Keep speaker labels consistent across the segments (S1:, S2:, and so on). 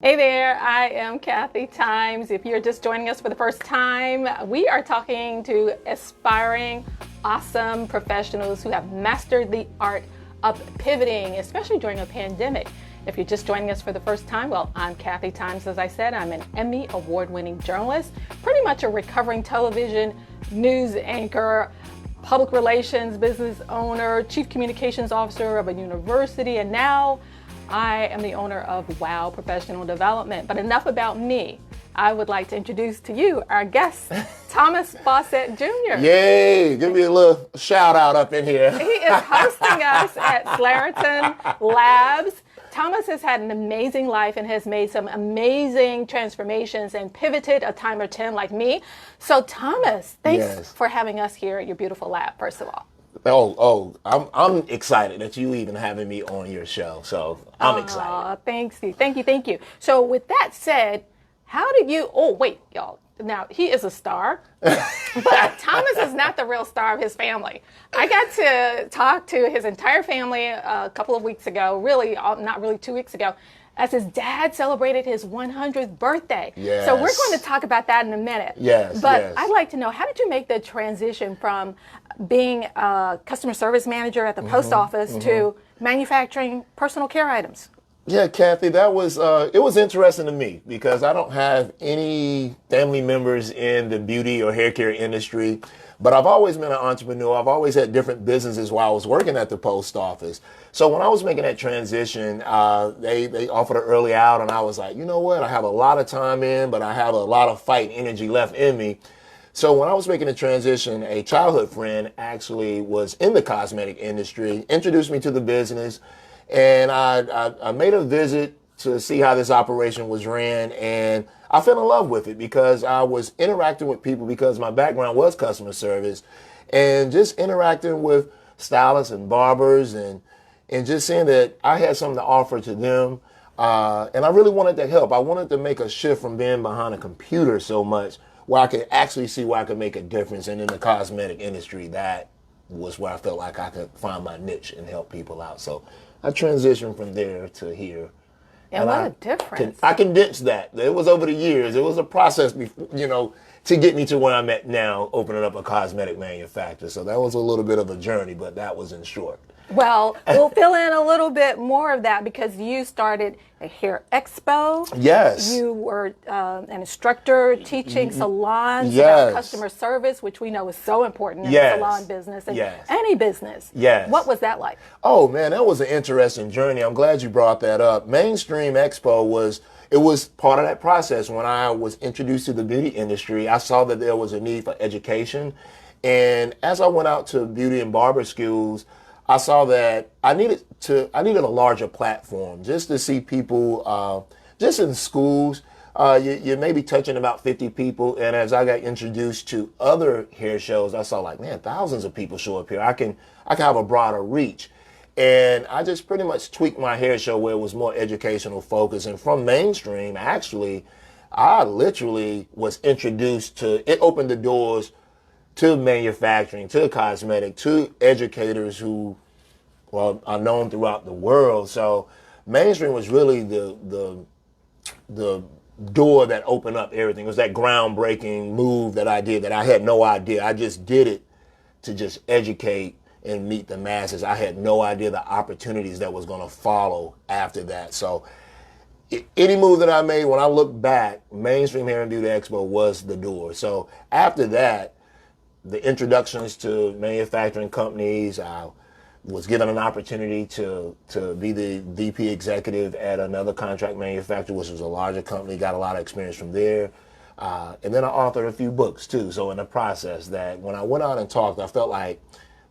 S1: Hey there, I am Kathy Times. If you're just joining us for the first time, we are talking to aspiring, awesome professionals who have mastered the art of pivoting, especially during a pandemic. If you're just joining us for the first time, well, I'm Kathy Times. As I said, I'm an Emmy award-winning journalist, pretty much a recovering television news anchor, public relations business owner, chief communications officer of a university, and now I am the owner of WOW Professional Development. But enough about me. I would like to introduce to you our guest, Thomas Faucette Jr.
S2: Yay! Give me a little shout out up in here.
S1: He is hosting us at Slarutan Labs. Thomas has had an amazing life and has made some amazing transformations and pivoted a time or 10 like me. So Thomas, thanks for having us here at your beautiful lab, first of all.
S2: I'm excited that you even having me on your show. So I'm excited.
S1: Thank you. So with that said, how did you, oh wait, y'all. Now, he is a star, but Thomas is not the real star of his family. I got to talk to his entire family a couple of weeks ago, really, not really 2 weeks ago, as his dad celebrated his 100th birthday.
S2: Yes.
S1: So we're going to talk about that in a minute.
S2: Yes.
S1: But I'd like to know, how did you make the transition from being a customer service manager at the post office to manufacturing personal care items?
S2: Yeah, Kathy, that was it was interesting to me because I don't have any family members in the beauty or hair care industry, but I've always been an entrepreneur. I've always had different businesses while I was working at the post office. So when I was making that transition, they offered an early out, and I was like, you know what? I have a lot of time in, but I have a lot of fight energy left in me. So when I was making the transition, a childhood friend actually was in the cosmetic industry, introduced me to the business, and I made a visit to see how this operation was ran, and I fell in love with it because I was interacting with people because my background was customer service, and just interacting with stylists and barbers and just seeing that I had something to offer to them. And I really wanted to help. I wanted to make a shift from being behind a computer so much where I could actually see where I could make a difference. And in the cosmetic industry, that was where I felt like I could find my niche and help people out. So I transitioned from there to here.
S1: And what a difference.
S2: I condensed that. It was over the years. It was a process, to get me to where I'm at now, opening up a cosmetic manufacturer. So that was a little bit of a journey, but that was in short.
S1: Well, we'll fill in a little bit more of that because you started a hair expo.
S2: Yes.
S1: You were an instructor teaching salons about customer service, which we know is so important in the salon business and any business.
S2: Yes.
S1: What was that like?
S2: Oh, man, that was an interesting journey. I'm glad you brought that up. Mainstream Expo was part of that process. When I was introduced to the beauty industry, I saw that there was a need for education. And as I went out to beauty and barber schools, I saw that I needed a larger platform just to see people, just in schools. You may be touching about 50 people. And as I got introduced to other hair shows, I saw like, man, thousands of people show up here. I can have a broader reach. And I just pretty much tweaked my hair show where it was more educational focus. And from mainstream, actually, I literally was introduced to, it opened the doors to manufacturing, to cosmetic, to educators who are known throughout the world. So mainstream was really the door that opened up everything. It was that groundbreaking move that I did that I had no idea. I just did it to just educate and meet the masses. I had no idea the opportunities that was going to follow after that. So any move that I made, when I look back, Mainstream Hair and Beauty Expo was the door. So after that, the introductions to manufacturing companies, I was given an opportunity to be the VP executive at another contract manufacturer, which was a larger company, got a lot of experience from there. And then I authored a few books too. So in the process that when I went out and talked, I felt like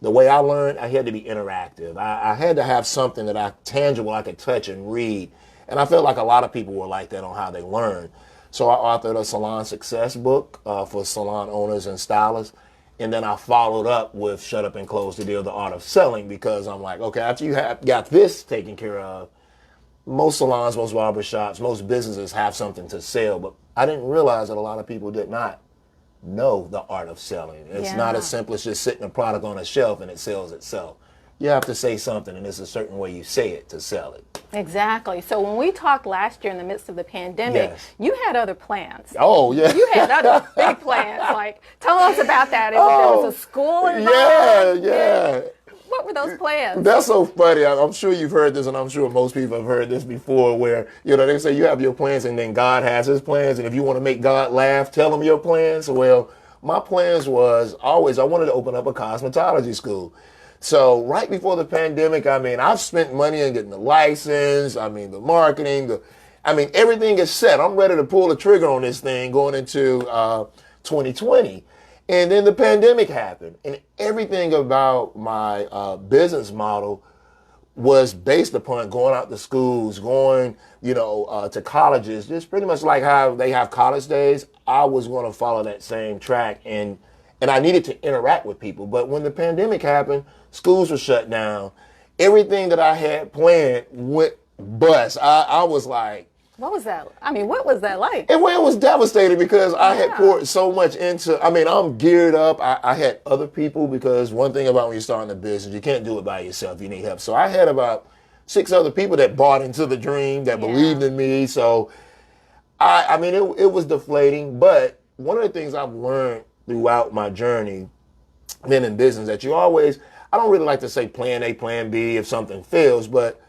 S2: the way I learned, I had to be interactive. I had to have something that tangible I could touch and read. And I felt like a lot of people were like that on how they learn. So I authored a salon success book for salon owners and stylists. And then I followed up with Shut Up and Close the Deal, The Art of Selling, because I'm like, okay, after you have got this taken care of, most salons, most barbershops, most businesses have something to sell. But I didn't realize that a lot of people did not know the art of selling. It's not as simple as just sitting a product on a shelf and it sells itself. you have to say something, and there's a certain way you say it to sell it.
S1: Exactly. So when we talked last year in the midst of the pandemic,
S2: Yes.
S1: you had other plans.
S2: Oh, yeah.
S1: You had other big plans. Like, tell us about that. There was a school involved.
S2: Yeah.
S1: What were those plans?
S2: That's so funny. I'm sure you've heard this, and I'm sure most people have heard this before, where, they say you have your plans and then God has his plans. And if you want to make God laugh, tell him your plans. Well, my plans was always, I wanted to open up a cosmetology school. So right before the pandemic, I've spent money on getting the license, the marketing, everything is set. I'm ready to pull the trigger on this thing going into 2020. And then the pandemic happened, and everything about my business model was based upon going out to schools, going, to colleges, just pretty much like how they have college days. I was going to follow that same track, and I needed to interact with people. But when the pandemic happened, schools were shut down. Everything that I had planned went bust. I was like,
S1: what was that? What was that like?
S2: It was devastating because I had poured so much into, I'm geared up. I had other people, because one thing about when you're starting a business, you can't do it by yourself. You need help. So I had about 6 other people that bought into the dream, that believed in me. So it was deflating. But one of the things I've learned throughout my journey, being in business, that I don't really like to say plan A, plan B if something fails, but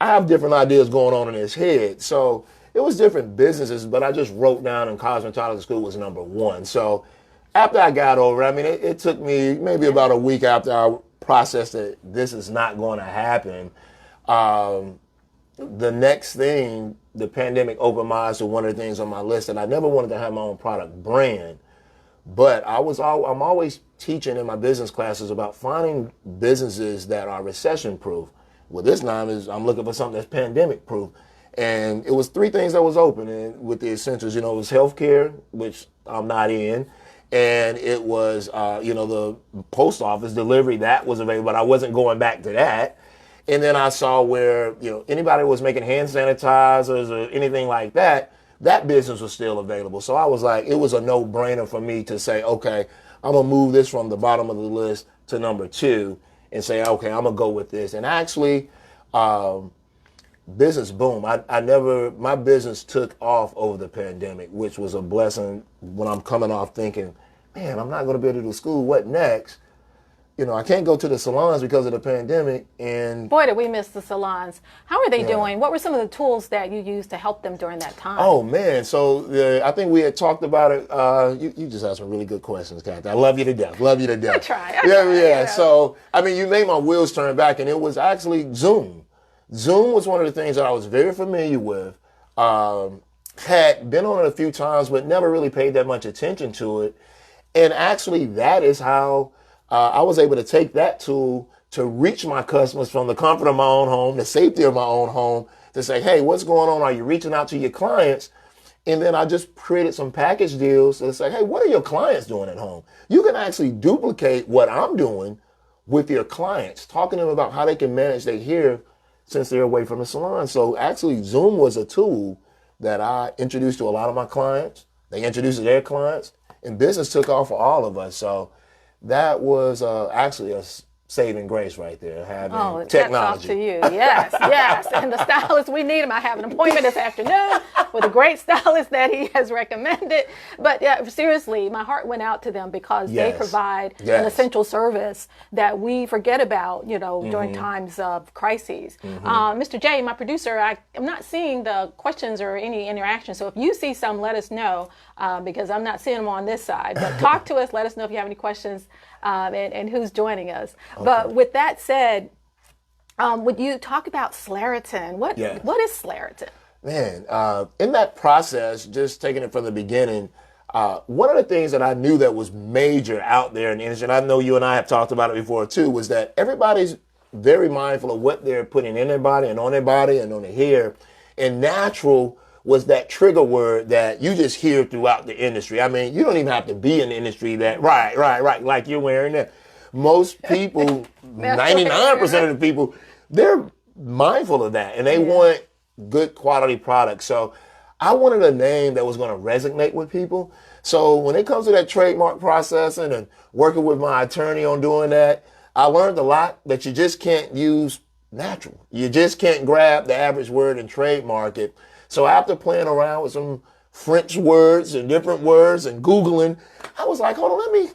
S2: I have different ideas going on in his head. So it was different businesses, but I just wrote down in cosmetology school was number 1. So after I got over it, it took me maybe about a week after I processed that this is not going to happen. The next thing, the pandemic opened my eyes to one of the things on my list, that I never wanted to have my own product brand. But I'm always teaching in my business classes about finding businesses that are recession proof. Well, this time I'm looking for something that's pandemic proof. And it was 3 things that was open, and with the essentials, it was healthcare, which I'm not in. And it was, the post office delivery, that was available, but I wasn't going back to that. And then I saw where, anybody was making hand sanitizers or anything like that, that business was still available. So I was like, it was a no-brainer for me to say, okay, I'm going to move this from the bottom of the list to number 2 and say, okay, I'm going to go with this. And actually, business boom. My business took off over the pandemic, which was a blessing when I'm coming off thinking, man, I'm not going to be able to do school. What next? I can't go to the salons because of the pandemic. And
S1: boy, did we miss the salons. How are they doing? What were some of the tools that you used to help them during that time?
S2: Oh, man. So I think we had talked about it. You just asked some really good questions, Kathy. I love you to death. Love you to death.
S1: I try.
S2: Yeah. So, you made my wheels turn back, and it was actually Zoom. Zoom was one of the things that I was very familiar with. Had been on it a few times, but never really paid that much attention to it. And actually, that is how I was able to take that tool to reach my customers from the comfort of my own home, the safety of my own home, to say, hey, what's going on? Are you reaching out to your clients? And then I just created some package deals to say, hey, what are your clients doing at home? You can actually duplicate what I'm doing with your clients, talking to them about how they can manage their hair since they're away from the salon. So actually, Zoom was a tool that I introduced to a lot of my clients. They introduced to their clients, and business took off for all of us. So that was actually a saving grace right there, having technology.
S1: To you. Yes. And the stylist, we need him. I have an appointment this afternoon with a great stylist that he has recommended. But seriously, my heart went out to them because they provide an essential service that we forget about, during times of crises. Mr. J, my producer, I'm not seeing the questions or any interaction. So if you see some, let us know because I'm not seeing them on this side. But talk to us. Let us know if you have any questions and who's joining us. Okay. But with that said, would you talk about Slarutan? What is Slarutan?
S2: Man, in that process, just taking it from the beginning, one of the things that I knew that was major out there in the industry, and I know you and I have talked about it before too, was that everybody's very mindful of what they're putting in their body and on their hair. And natural was that trigger word that you just hear throughout the industry. You don't even have to be in the industry that, right, like you're wearing that. Most people, 99% of the people, they're mindful of that, and they want good quality products. So I wanted a name that was going to resonate with people. So when it comes to that trademark processing and working with my attorney on doing that, I learned a lot that you just can't use natural. You just can't grab the average word and trademark it. So after playing around with some French words and different words and Googling, I was like, hold on, let me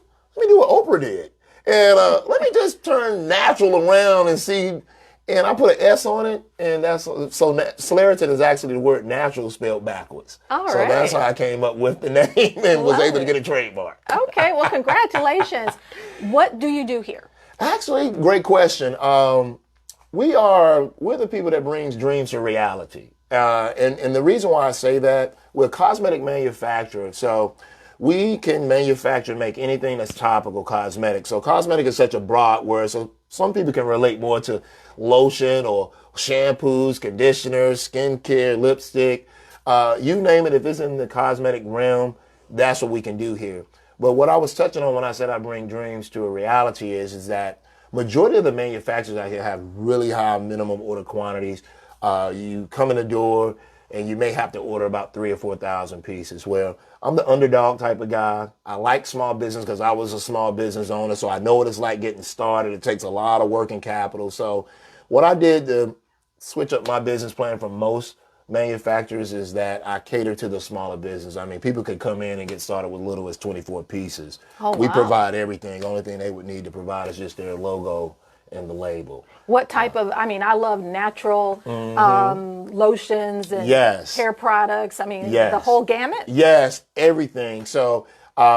S2: do what Oprah did. And let me just turn natural around and see. And I put an S on it, and Slarutan is actually the word natural spelled backwards.
S1: All
S2: so
S1: right.
S2: that's how I came up with the name and was able to get a trademark.
S1: Okay, well, congratulations. What do you do here?
S2: Actually, great question. We're the people that brings dreams to reality. And the reason why I say that, we're a cosmetic manufacturer. So we can manufacture and make anything that's topical cosmetic. So cosmetic is such a broad word. So some people can relate more to lotion or shampoos, conditioners, skincare, lipstick. You name it, if it's in the cosmetic realm, that's what we can do here. But what I was touching on when I said I bring dreams to a reality is that majority of the manufacturers out here have really high minimum order quantities. You come in the door and you may have to order about 3,000 or 4,000 pieces. Well, I'm the underdog type of guy. I like small business because I was a small business owner, so I know what it's like getting started. It takes a lot of working capital. So what I did to switch up my business plan from most manufacturers is that I cater to the smaller business. I mean, people could come in and get started with little as 24 pieces.
S1: Oh,
S2: we
S1: wow.
S2: provide everything. The only thing they would need to provide is just their logo and the label.
S1: What type of, I mean, I love natural lotions and
S2: Yes.
S1: hair products. I mean,
S2: Yes.
S1: the whole gamut?
S2: Yes, everything. So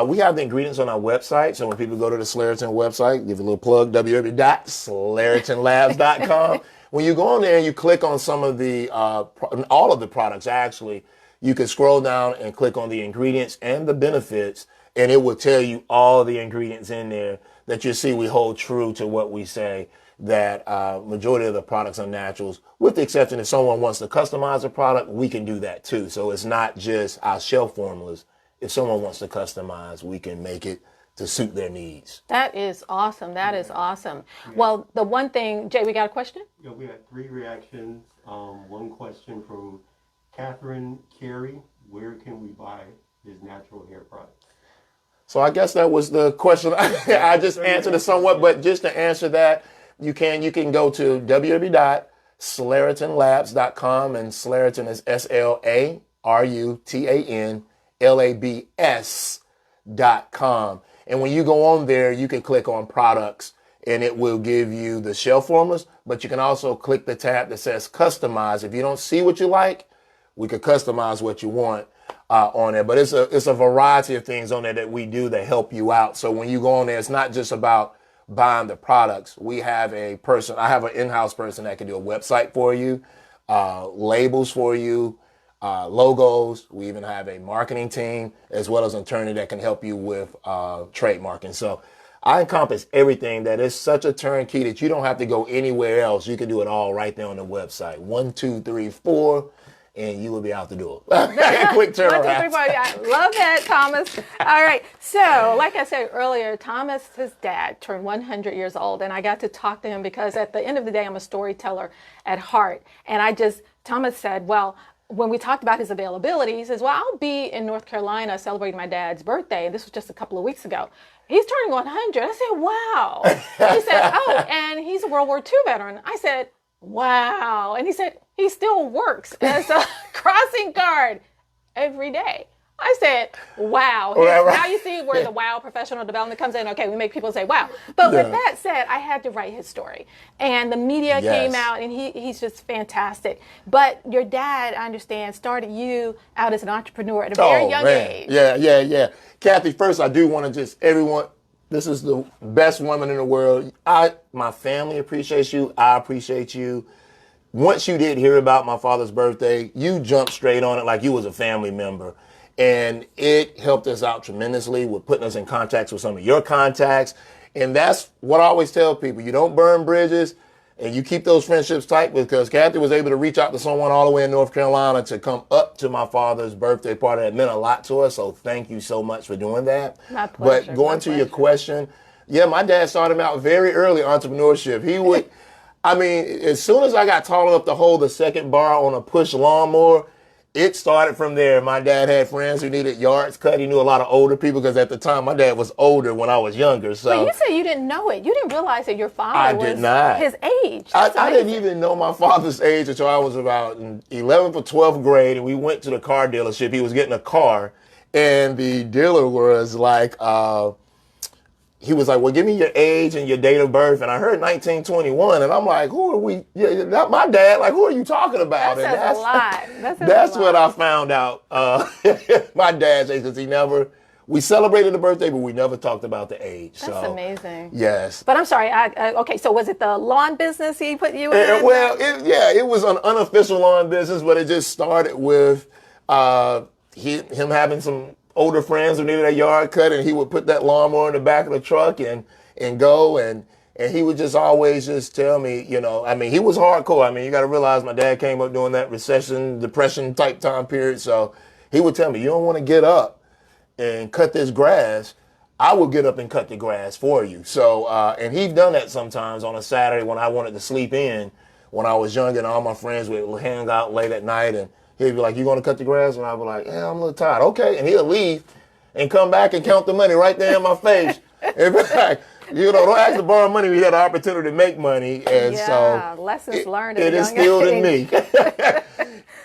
S2: we have the ingredients on our website. So when people go to the Slarutan website, give a little plug, www.slarutanlabs.com. When you go on there and you click on some of the, all of the products actually, you can scroll down and click on the ingredients and the benefits, and it will tell you all the ingredients in there that you see we hold true to what we say, that majority of the products are naturals, with the exception if someone wants to customize a product, we can do that too. So it's not just our shelf formulas. If someone wants to customize, we can make it to suit their needs.
S1: That is awesome. That is awesome. Well, the one thing, Jay, we got a question?
S3: Yeah, we had 3 reactions. One question from Catherine Carey. Where can we buy his natural hair products?
S2: So I guess that was the question. I just answered it somewhat, but just to answer that, you can go to www.slarutanlabs.com, and Slarutan is SLARUTANLABS.com. And when you go on there, you can click on products and it will give you the shelf formulas, but you can also click the tab that says customize. If you don't see what you like, we could customize what you want on there. But it's a variety of things on there that we do that help you out. So when you go on there, it's not just about buying the products. I have an in-house person that can do a website for you, labels for you, logos. We even have a marketing team as well as an attorney that can help you with trademarking. So I encompass everything. That is such a turnkey that you don't have to go anywhere else. You can do it all right there on the website. 1, 2, 3, 4, and you will be out the door. Quick turnaround.
S1: 1, 2, 3, 4. I love that, Thomas. All right. So, like I said earlier, Thomas, his dad, turned 100 years old, and I got to talk to him because at the end of the day, I'm a storyteller at heart. And Thomas said, well, when we talked about his availability, he says, well, I'll be in North Carolina celebrating my dad's birthday. And this was just a couple of weeks ago. He's turning 100. I said, wow. He said, oh, and he's a World War II veteran. I said, wow. And he said, he still works as a crossing guard every day. I said, wow. Now you see where the wow professional development comes in. Okay, we make people say wow. But with that said, I had to write his story. And the media came out, and he's just fantastic. But your dad, I understand, started you out as an entrepreneur at a very young age.
S2: Yeah. Kathy, first I do want to this is the best woman in the world. My family appreciates you. I appreciate you. Once you did hear about my father's birthday, you jumped straight on it like you was a family member. And it helped us out tremendously with putting us in contact with some of your contacts. And that's what I always tell people. You don't burn bridges, and you keep those friendships tight, because Kathy was able to reach out to someone all the way in North Carolina to come up to my father's birthday party. That meant a lot to us. So thank you so much for doing that.
S1: My pleasure.
S2: But going to your question, my dad started out very early entrepreneurship. He would, as soon as I got tall enough to hold the second bar on a push lawnmower, it started from there. My dad had friends who needed yards cut. He knew a lot of older people because at the time my dad was older when I was younger. So
S1: But you said you didn't know it. You didn't realize that your father
S2: I
S1: was
S2: did not.
S1: his age.
S2: I didn't even know my father's age until I was about in 11th or 12th grade, and we went to the car dealership. He was getting a car, and the dealer was like, he was like, well, give me your age and your date of birth. And I heard 1921, and I'm like, who are we? Yeah, not my dad. Like, who are you talking about?
S1: That says a lot.
S2: That's what I found out. My dad's age, because we celebrated the birthday, but we never talked about the age.
S1: That's amazing.
S2: Yes.
S1: But I'm sorry. Okay, so was it the lawn business he put you in?
S2: Well, it was an unofficial lawn business, but it just started with him having some older friends who needed a yard cut, and he would put that lawnmower in the back of the truck and go, and he would just always just tell me, he was hardcore. You got to realize my dad came up during that recession, depression type time period, so he would tell me, you don't want to get up and cut this grass. I will get up and cut the grass for you. So, and he'd done that sometimes on a Saturday when I wanted to sleep in when I was young, and all my friends would hang out late at night, and he'd be like, you going to cut the grass? And I'd be like, yeah, I'm a little tired. Okay. And he'll leave and come back and count the money right there in my face. And be like, don't ask to borrow money. We had the opportunity to make money. And so
S1: lessons learned
S2: it instilled in me.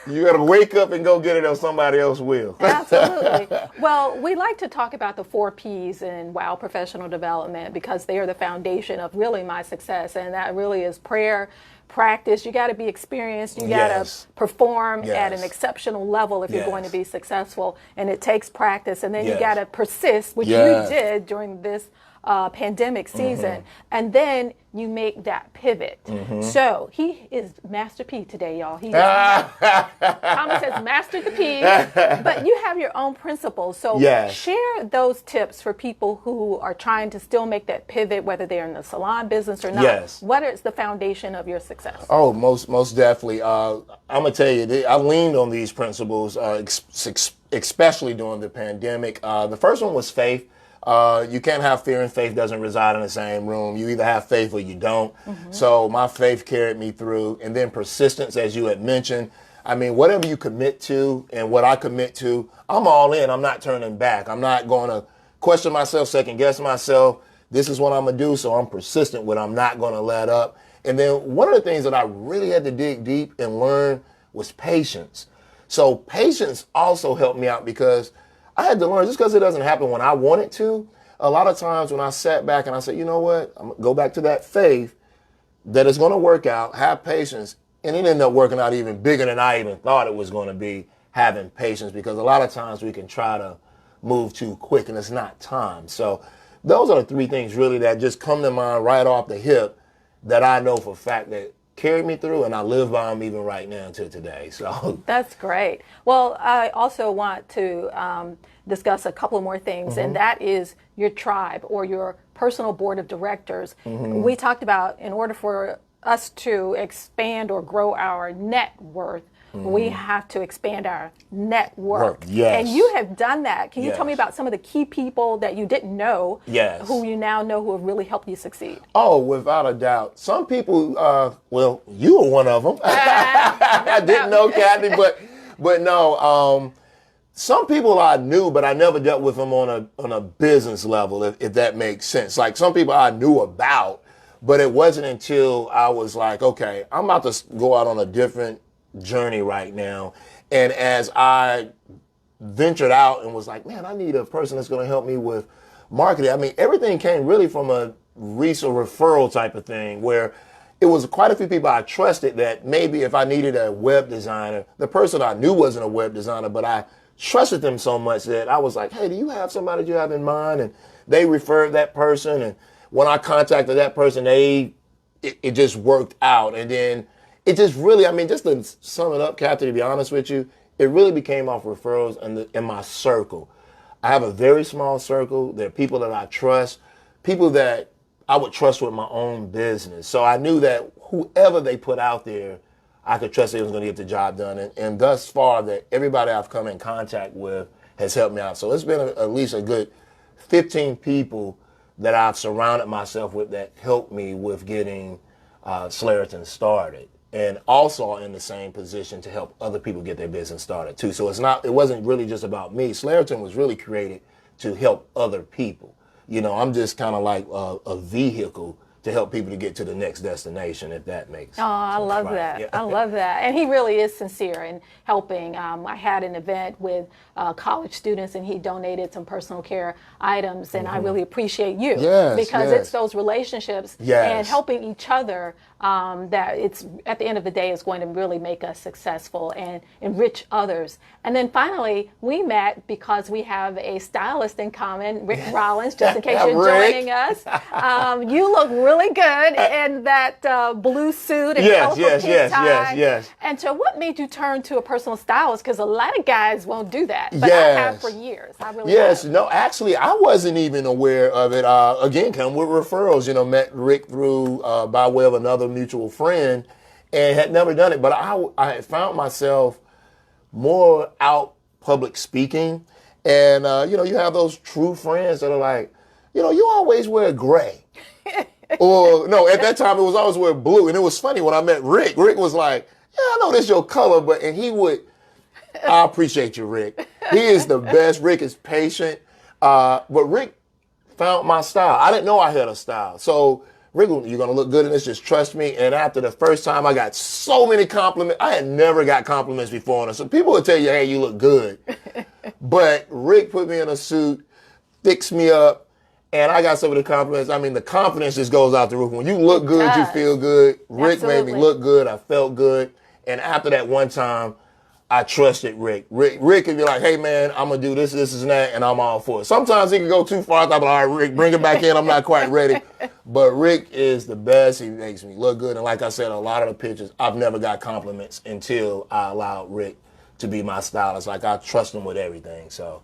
S2: You got to wake up and go get it or somebody else will.
S1: Absolutely. Well, we like to talk about the 4 Ps in WOW professional development because they are the foundation of really my success. And that really is prayer, practice. You got to be experienced. You got to perform at an exceptional level if you're going to be successful. And it takes practice. And then you got to persist, which you did during this pandemic season. And then you make that pivot. So he is Master P today, y'all. Thomas has mastered the P, but you have your own principles. So share those tips for people who are trying to still make that pivot, whether they're in the salon business or not. What is the foundation of your success?
S2: Oh, most definitely. I'm going to tell you, I leaned on these principles, especially during the pandemic. The first one was faith. You can't have fear, and faith doesn't reside in the same room. You either have faith or you don't. So my faith carried me through. And then persistence, as you had mentioned. Whatever you commit to and what I commit to, I'm all in. I'm not turning back. I'm not going to question myself, second guess myself. This is what I'm going to do. So I'm persistent with it. I'm not going to let up. And then one of the things that I really had to dig deep and learn was patience. So patience also helped me out because I had to learn, just because it doesn't happen when I want it to, a lot of times when I sat back and I said, you know what, I'm going to go back to that faith that it's going to work out, have patience, and it ended up working out even bigger than I even thought it was going to be, having patience, because a lot of times we can try to move too quick and it's not time. So those are the 3 things really that just come to mind right off the hip that I know for a fact that carried me through, and I live by them even right now until today. So
S1: that's great. Well, I also want to discuss a couple more things, and that is your tribe or your personal board of directors. We talked about, in order for us to expand or grow our net worth, we have to expand our network. And you have done that. Can you tell me about some of the key people that you didn't know, who you now know who have really helped you succeed?
S2: Oh, without a doubt. Some people, well, you were one of them. I didn't know, Kathy, but no. Some people I knew, but I never dealt with them on a business level, if that makes sense. Like some people I knew about, but it wasn't until I was like, okay, I'm about to go out on a different journey right now. And as I ventured out and was like, man, I need a person that's going to help me with marketing. Everything came really from a referral type of thing, where it was quite a few people I trusted that maybe if I needed a web designer, the person I knew wasn't a web designer, but I trusted them so much that I was like, hey, do you have somebody you have in mind? And they referred that person. And when I contacted that person, it just worked out. And then it just really, just to sum it up, Kathy, to be honest with you, it really became off referrals in my circle. I have a very small circle. There are people that I trust, people that I would trust with my own business. So I knew that whoever they put out there, I could trust they was going to get the job done. And thus far, that everybody I've come in contact with has helped me out. So it's been at least a good 15 people that I've surrounded myself with that helped me with getting Slarutan started. and also in the same position to help other people get their business started too. So it wasn't really just about me. Slarutan was really created to help other people. I'm just kind of like a vehicle to help people to get to the next destination, if that makes sense.
S1: Oh, I love that. Yeah. I love that. And he really is sincere in helping. I had an event with college students, and he donated some personal care items, and I really appreciate you. Because it's those relationships and helping each other that it's, at the end of the day, is going to really make us successful and enrich others. And then finally, we met because we have a stylist in common, Rick Rollins, just in case you're joining us. You look really good in that blue suit and colorful pink tie.
S2: Yes.
S1: And so what made you turn to a personal stylist? Because a lot of guys won't do that, but I have for years. I really have.
S2: No, actually, I wasn't even aware of it. Again, come with referrals. Met Rick through by way of another mutual friend, and had never done it. But I had found myself more out public speaking, and you have those true friends that are like, you always wear gray. Or no, at that time it was always wear blue. And it was funny when I met Rick. Rick was like, yeah, I know this your color, and he would, I appreciate you, Rick. He is the best. Rick is patient. But Rick found my style. I didn't know I had a style. So Rick, you're going to look good in this, just trust me. And after the first time, I got so many compliments. I had never got compliments before. So people would tell you, hey, you look good. But Rick put me in a suit, fixed me up, and I got some of the compliments. I mean, the confidence just goes out the roof. When you look good, you feel good. Rick made me look good. I felt good. And after that one time, I trusted Rick. Rick could be like, hey, man, I'm going to do this, and that, and I'm all for it. Sometimes he can go too far. I thought, all right, Rick, bring it back in. I'm not quite ready. But Rick is the best. He makes me look good. And like I said, a lot of the pictures, I've never got compliments until I allowed Rick to be my stylist. Like, I trust him with everything. So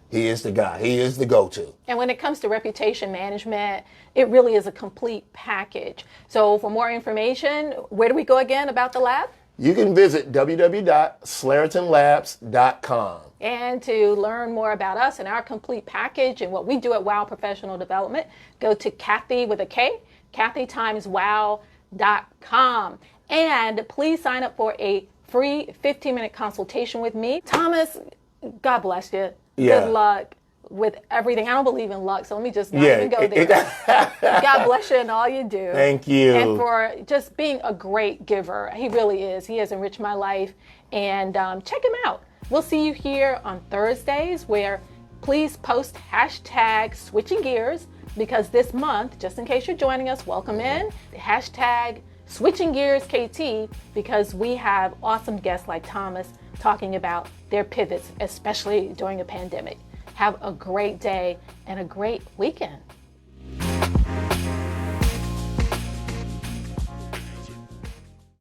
S2: he is the guy. He is the go-to. And
S1: when it comes to reputation management, it really is a complete package. So for more information, where do we go again about the lab?
S2: You can visit www.slarutanlabs.com.
S1: And to learn more about us and our complete package and what we do at WOW Professional Development, go to Kathy with a K, KathyTimesWOW.com. And please sign up for a free 15-minute consultation with me. Thomas, God bless you. Good luck with everything. I don't believe in luck, so let me just not even go there. God bless you in all you do.
S2: Thank you.
S1: And for just being a great giver. He really is. He has enriched my life. And check him out. We'll see you here on Thursdays, where please post hashtag switching gears, because this month, just in case you're joining us, welcome in, hashtag switching gears KT, because we have awesome guests like Thomas talking about their pivots, especially during a pandemic. Have a great day and a great weekend.